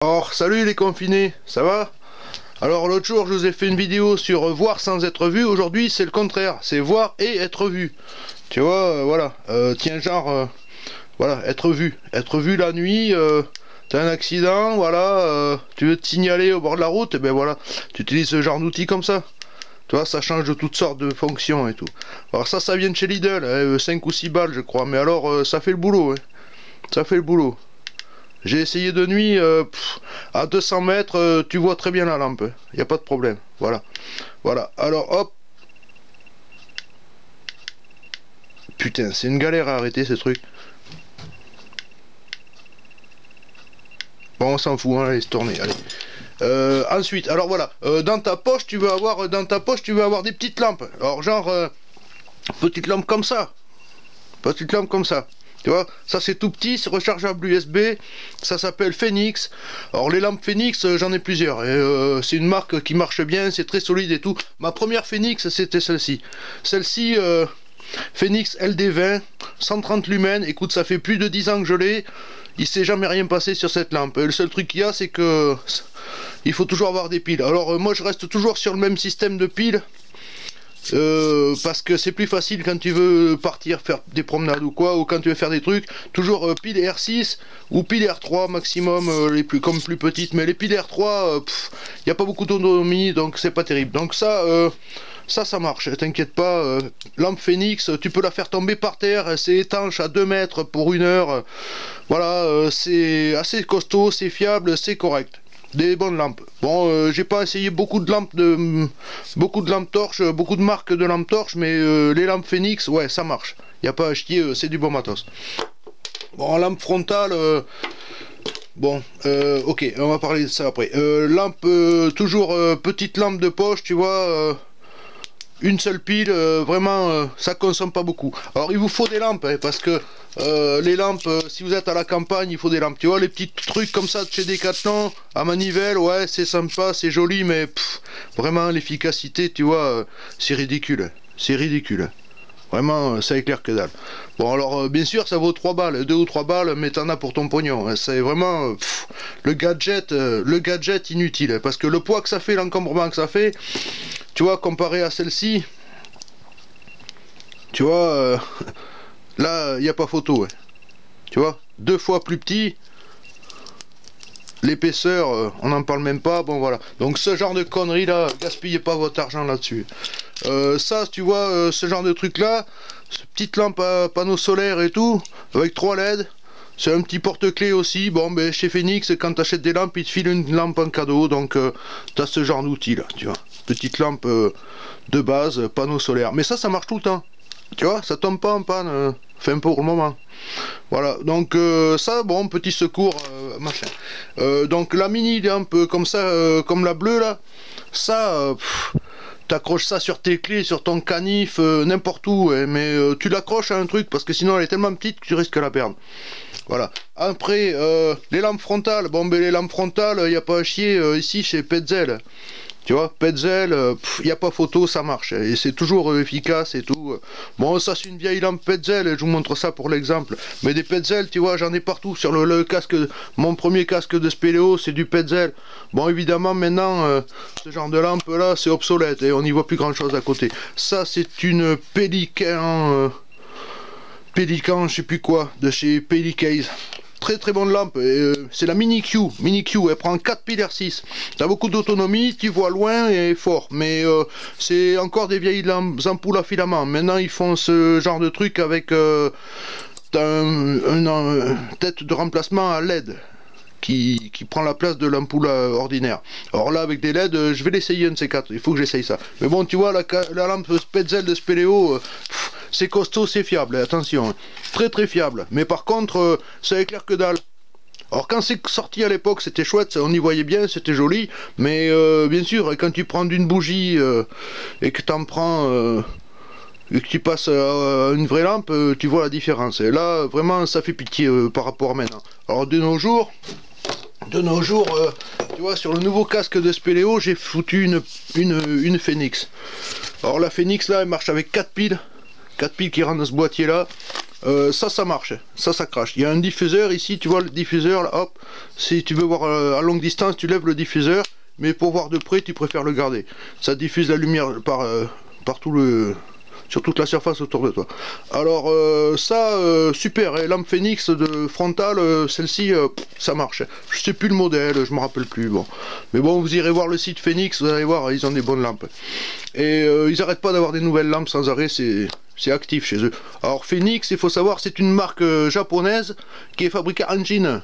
Alors, salut les confinés, ça va? Alors l'autre jour je vous ai fait une vidéo sur voir sans être vu. Aujourd'hui c'est le contraire, c'est voir et être vu. Tu vois, voilà, tiens genre, voilà, être vu la nuit, t'as un accident, voilà, tu veux te signaler au bord de la route, et ben voilà, tu utilises ce genre d'outil comme ça. Tu vois, ça change de toutes sortes de fonctions et tout. Alors ça vient de chez Lidl, hein, 5 ou 6 balles je crois, mais alors ça fait le boulot, hein. Ça fait le boulot. J'ai essayé de nuit, à 200 mètres, tu vois très bien la lampe. Il n'y a pas de problème. Voilà. Voilà. Alors, hop. Putain, c'est une galère à arrêter ces trucs. Bon, on s'en fout, hein, allez, se tourner. Allez. Ensuite, alors voilà. Dans ta poche, tu veux avoir, des petites lampes. Alors, genre, petite lampe comme ça. Petite lampe comme ça. Tu vois, ça c'est tout petit, c'est rechargeable USB, ça s'appelle Phoenix. Alors les lampes Phoenix, j'en ai plusieurs, et c'est une marque qui marche bien, c'est très solide et tout. Ma première Phoenix, c'était celle-ci. Celle-ci, Phoenix LD20, 130 lumens, écoute, ça fait plus de 10 ans que je l'ai, il s'est jamais rien passé sur cette lampe. Et le seul truc qu'il y a, c'est que il faut toujours avoir des piles. Alors moi je reste toujours sur le même système de piles. Parce que c'est plus facile quand tu veux partir faire des promenades ou quoi, ou quand tu veux faire des trucs, toujours pile R6 ou pile R3 maximum, les plus petites, mais les piles R3, il n'y a pas beaucoup d'autonomie, donc c'est pas terrible. Donc ça marche, t'inquiète pas, lampe Phoenix, tu peux la faire tomber par terre, c'est étanche à 2 mètres pour 1 heure, voilà, c'est assez costaud, c'est fiable, c'est correct. Des bonnes lampes. Bon, j'ai pas essayé beaucoup de lampes torches, beaucoup de marques de lampes torches, mais les lampes Phoenix, ouais, ça marche. Y a pas à chier, c'est du bon matos. Bon, lampe frontale, bon, ok, on va parler de ça après. Lampe, toujours petite lampe de poche, tu vois. Une seule pile, vraiment ça consomme pas beaucoup. Alors il vous faut des lampes, hein, parce que les lampes, si vous êtes à la campagne, il faut des lampes. Tu vois, les petits trucs comme ça de chez Decathlon, à manivelle, ouais, c'est sympa, c'est joli, mais vraiment l'efficacité, tu vois, c'est ridicule. C'est ridicule. Vraiment, ça éclaire que dalle. Bon, alors, bien sûr, ça vaut 3 balles, 2 ou 3 balles, mais t'en as pour ton pognon. C'est vraiment le gadget inutile. Parce que le poids que ça fait, l'encombrement que ça fait, tu vois, comparé à celle-ci, tu vois, là, il n'y a pas photo. Ouais. Tu vois, 2 fois plus petit. L'épaisseur, on n'en parle même pas, bon voilà. Donc ce genre de conneries là, gaspillez pas votre argent là-dessus. Ça, tu vois, ce genre de truc là, petite lampe à panneau solaire et tout, avec 3 LED, c'est un petit porte-clés aussi. Bon, ben chez Phoenix, quand tu achètes des lampes, ils te filent une lampe en cadeau, donc tu as ce genre d'outil là, tu vois. Petite lampe de base, panneau solaire. Mais ça marche tout le temps. Tu vois, ça tombe pas en panne, enfin pour le moment. Voilà, donc ça, bon, petit secours, machin. Donc la mini lampe comme ça, comme la bleue là, ça, t'accroches ça sur tes clés, sur ton canif, n'importe où, hein, mais tu l'accroches à un truc parce que sinon elle est tellement petite que tu risques de la perdre. Voilà. Après, les lampes frontales, bon, ben les lampes frontales, il n'y a pas à chier ici chez Petzl. Tu vois, Petzl, il n'y a pas photo, ça marche. Et c'est toujours efficace et tout. Bon, ça c'est une vieille lampe Petzl, je vous montre ça pour l'exemple. Mais des Petzl, tu vois, j'en ai partout. Sur le casque, mon premier casque de spéléo, c'est du Petzl. Bon, évidemment, maintenant, ce genre de lampe là, c'est obsolète. Et on n'y voit plus grand chose à côté. Ça, c'est une Pélican, Pélican, je sais plus quoi, de chez Pelicase. Très très bonne lampe, c'est la Mini Q, elle prend 4 piles R6, t'as beaucoup d'autonomie, tu vois loin et fort, mais c'est encore des vieilles lampes, ampoules à filament. Maintenant ils font ce genre de truc avec une tête de remplacement à LED qui prend la place de l'ampoule ordinaire. Alors là avec des LED, je vais l'essayer un de ces 4, il faut que j'essaye ça. Mais bon, tu vois, la lampe Petzl de Spéléo, c'est costaud, c'est fiable, attention, très très fiable. Mais par contre, ça éclaire que dalle. Alors quand c'est sorti à l'époque, c'était chouette, on y voyait bien, c'était joli, mais bien sûr, quand tu prends d'une bougie et que t'en prends et que tu passes à une vraie lampe, tu vois la différence. Et là, vraiment, ça fait pitié par rapport à maintenant. Alors de nos jours, tu vois, sur le nouveau casque de Spéléo, j'ai foutu une Phoenix. Alors la Phoenix là, elle marche avec 4 piles. 4 piles qui rentrent dans ce boîtier là. ça marche, ça crache. Il y a un diffuseur ici, tu vois le diffuseur là, hop, si tu veux voir à longue distance, tu lèves le diffuseur, mais pour voir de près, tu préfères le garder. Ça diffuse la lumière par sur toute la surface autour de toi. Alors super, et lampe Phoenix de frontale, celle-ci, ça marche. Je sais plus le modèle, je me rappelle plus, bon. Mais bon, vous irez voir le site Phoenix, vous allez voir, ils ont des bonnes lampes. Et ils arrêtent pas d'avoir des nouvelles lampes sans arrêt, c'est actif chez eux. Alors Phoenix, il faut savoir, c'est une marque japonaise qui est fabriquée en Chine.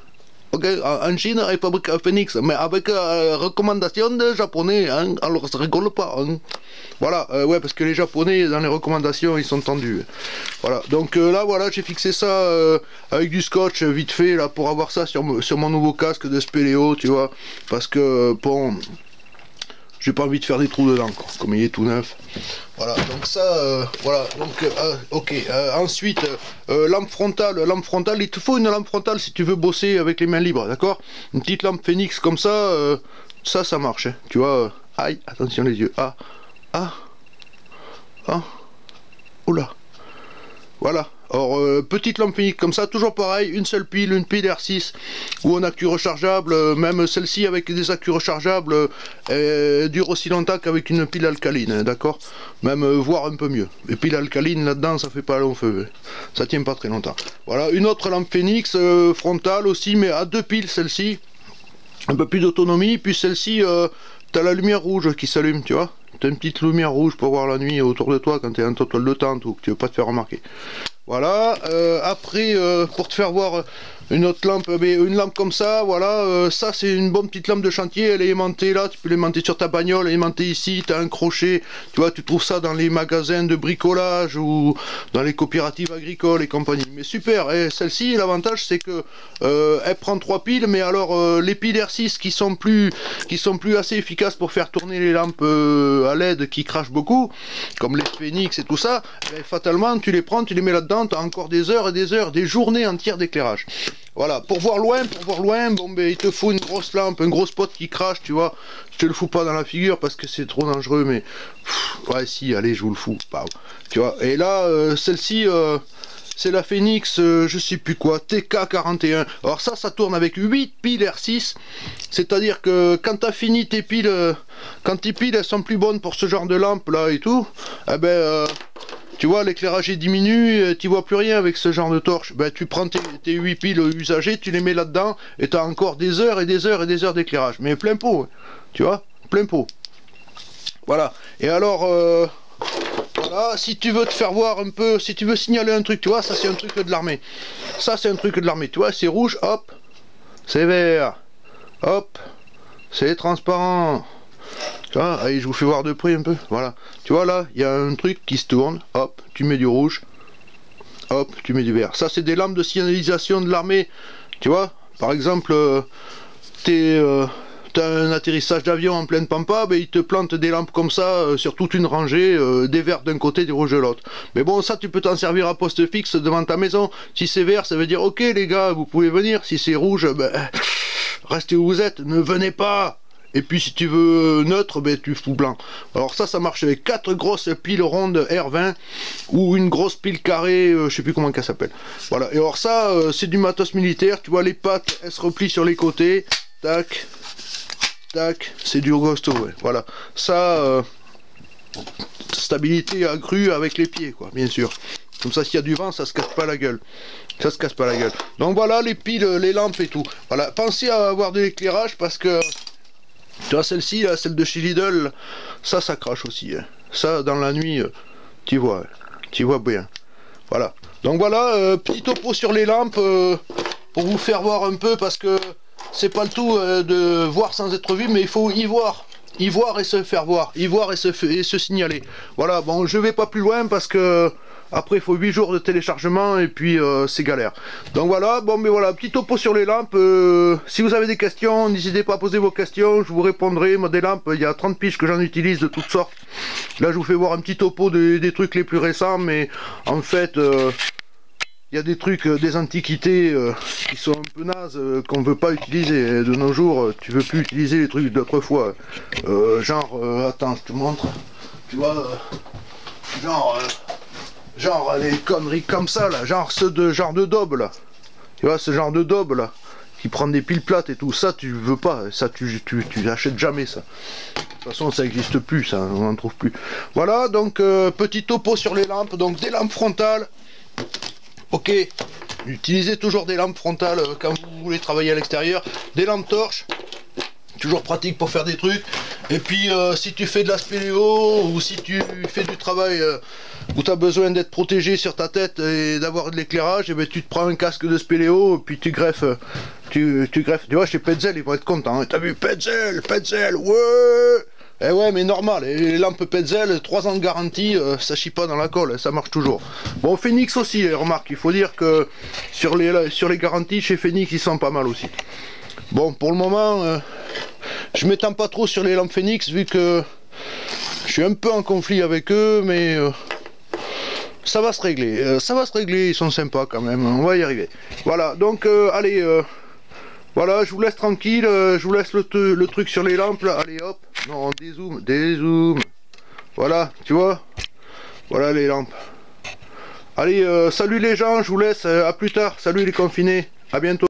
Ok, en Chine, elle fabrique Phoenix, mais avec recommandation des Japonais, hein, alors ça rigole pas. Hein. Voilà, ouais, parce que les Japonais, dans les recommandations, ils sont tendus. Voilà, donc là, voilà, j'ai fixé ça avec du scotch vite fait, là, pour avoir ça sur mon nouveau casque de Spéléo, tu vois, parce que, bon, j'ai pas envie de faire des trous dedans, quoi, comme il est tout neuf. Voilà, donc ça, voilà, donc, ok, ensuite, lampe frontale, il te faut une lampe frontale si tu veux bosser avec les mains libres, d'accord? Une petite lampe Phoenix comme ça, ça marche, hein, tu vois, aïe, attention les yeux, oula, voilà. Alors, petite lampe Phoenix comme ça, toujours pareil, une seule pile, une pile R6 ou un accu rechargeable, même celle-ci avec des accus rechargeables dure aussi longtemps qu'avec une pile alcaline, hein, d'accord? Même voire un peu mieux. Et pile alcaline là-dedans, ça fait pas long feu, ça tient pas très longtemps. Voilà, une autre lampe Phoenix frontale aussi, mais à deux piles celle-ci, un peu plus d'autonomie, puis celle-ci, t'as la lumière rouge qui s'allume, tu vois? T'as une petite lumière rouge pour voir la nuit autour de toi quand t'es en toile de tente ou que tu veux pas te faire remarquer. Voilà, après, pour te faire voir une autre lampe, une lampe comme ça, voilà, ça c'est une bonne petite lampe de chantier, elle est aimantée là, tu peux l'aimanter sur ta bagnole, aimantée ici, tu as un crochet, tu vois, tu trouves ça dans les magasins de bricolage ou dans les coopératives agricoles et compagnie. Mais super, et celle-ci, l'avantage c'est que elle prend 3 piles, mais alors les piles R6 qui sont plus assez efficaces pour faire tourner les lampes à LED qui crachent beaucoup, comme les Phoenix et tout ça, fatalement tu les prends, tu les mets là-dedans, tu as encore des heures et des heures, des journées entières d'éclairage. Voilà, pour voir loin, bon ben il te faut une grosse lampe, un gros spot qui crache, tu vois. Je te le fous pas dans la figure parce que c'est trop dangereux, mais ouais si, allez, je vous le fous, tu vois. Et là, celle-ci, c'est la Phoenix, je sais plus quoi, TK41. Alors ça tourne avec 8 piles R6, c'est-à-dire que quand tu as fini tes piles, quand tes piles elles sont plus bonnes pour ce genre de lampe là et tout, eh ben tu vois, l'éclairage est diminué, tu vois plus rien avec ce genre de torche. Ben, tu prends tes 8 piles usagées, tu les mets là-dedans, et tu as encore des heures et des heures et des heures d'éclairage. Mais plein pot, hein, tu vois, plein pot. Voilà. Et alors, voilà, si tu veux te faire voir un peu, si tu veux signaler un truc, tu vois, ça c'est un truc de l'armée. Ça c'est un truc de l'armée, tu vois, c'est rouge, hop, c'est vert, hop, c'est transparent. Tu vois, allez, je vous fais voir de près un peu, voilà. Tu vois là, il y a un truc qui se tourne, hop, tu mets du rouge, hop, tu mets du vert. Ça c'est des lampes de signalisation de l'armée, tu vois. Par exemple, t'as un atterrissage d'avion en pleine pampa, ben, ils te plantent des lampes comme ça sur toute une rangée, des verts d'un côté, des rouges de l'autre. Mais bon, ça tu peux t'en servir à poste fixe devant ta maison. Si c'est vert, ça veut dire ok les gars, vous pouvez venir. Si c'est rouge, ben, restez où vous êtes, ne venez pas. Et puis si tu veux neutre, ben, tu fous blanc. Alors ça marche avec 4 grosses piles rondes R20 ou une grosse pile carrée, je sais plus comment elle s'appelle. Voilà, et alors ça, c'est du matos militaire, tu vois les pattes, elles se replient sur les côtés, tac, tac, c'est du costaud, ouais. Voilà, ça, stabilité accrue avec les pieds, quoi, bien sûr. Comme ça, s'il y a du vent, ça se casse pas la gueule. Ça se casse pas la gueule. Donc voilà, les piles, les lampes et tout. Voilà, pensez à avoir de l'éclairage parce que... Tu vois celle-ci, celle de chez Lidl, ça crache aussi. Hein. Ça, dans la nuit, tu vois bien. Voilà. Donc voilà, petit topo sur les lampes, pour vous faire voir un peu, parce que c'est pas le tout de voir sans être vu, mais il faut y voir. Y voir et se faire voir. Y voir et se signaler. Voilà, bon, je vais pas plus loin parce que... Après, il faut 8 jours de téléchargement et puis c'est galère. Donc voilà, bon, mais voilà, petit topo sur les lampes. Si vous avez des questions, n'hésitez pas à poser vos questions, je vous répondrai. Moi, des lampes, il y a 30 piges que j'en utilise de toutes sortes. Là, je vous fais voir un petit topo des trucs les plus récents, mais en fait, il y a des trucs, des antiquités qui sont un peu nazes, qu'on ne veut pas utiliser. De nos jours, tu veux plus utiliser les trucs d'autrefois. Genre, attends, je te montre. Tu vois, genre... Genre les conneries comme ça là, genre genre de daube là. Tu vois, ce genre de daube là, qui prend des piles plates et tout, ça tu veux pas, ça tu achètes jamais ça. De toute façon ça n'existe plus, ça, on n'en trouve plus. Voilà, donc petit topo sur les lampes, donc des lampes frontales. Ok, utilisez toujours des lampes frontales quand vous voulez travailler à l'extérieur, des lampes torches. Toujours pratique pour faire des trucs. Et puis si tu fais de la spéléo ou si tu fais du travail où tu as besoin d'être protégé sur ta tête et d'avoir de l'éclairage, et ben tu te prends un casque de spéléo et puis tu greffes tu greffes. Tu vois, chez Petzl ils vont être contents, hein. T'as vu Petzl, ouais. Eh ouais, mais normal, les lampes Petzl, 3 ans de garantie, ça chie pas dans la colle, ça marche toujours. Bon, Phoenix aussi, remarque, il faut dire que sur les garanties chez Phoenix ils sont pas mal aussi. Bon, pour le moment, je m'étends pas trop sur les lampes Phoenix vu que je suis un peu en conflit avec eux, mais ça va se régler. Ils sont sympas quand même, on va y arriver. Voilà, donc allez, voilà, je vous laisse tranquille, je vous laisse le truc sur les lampes, là. Allez hop, non, dézoom. Voilà, tu vois, voilà les lampes. Allez, salut les gens, je vous laisse, à plus tard, salut les confinés, à bientôt.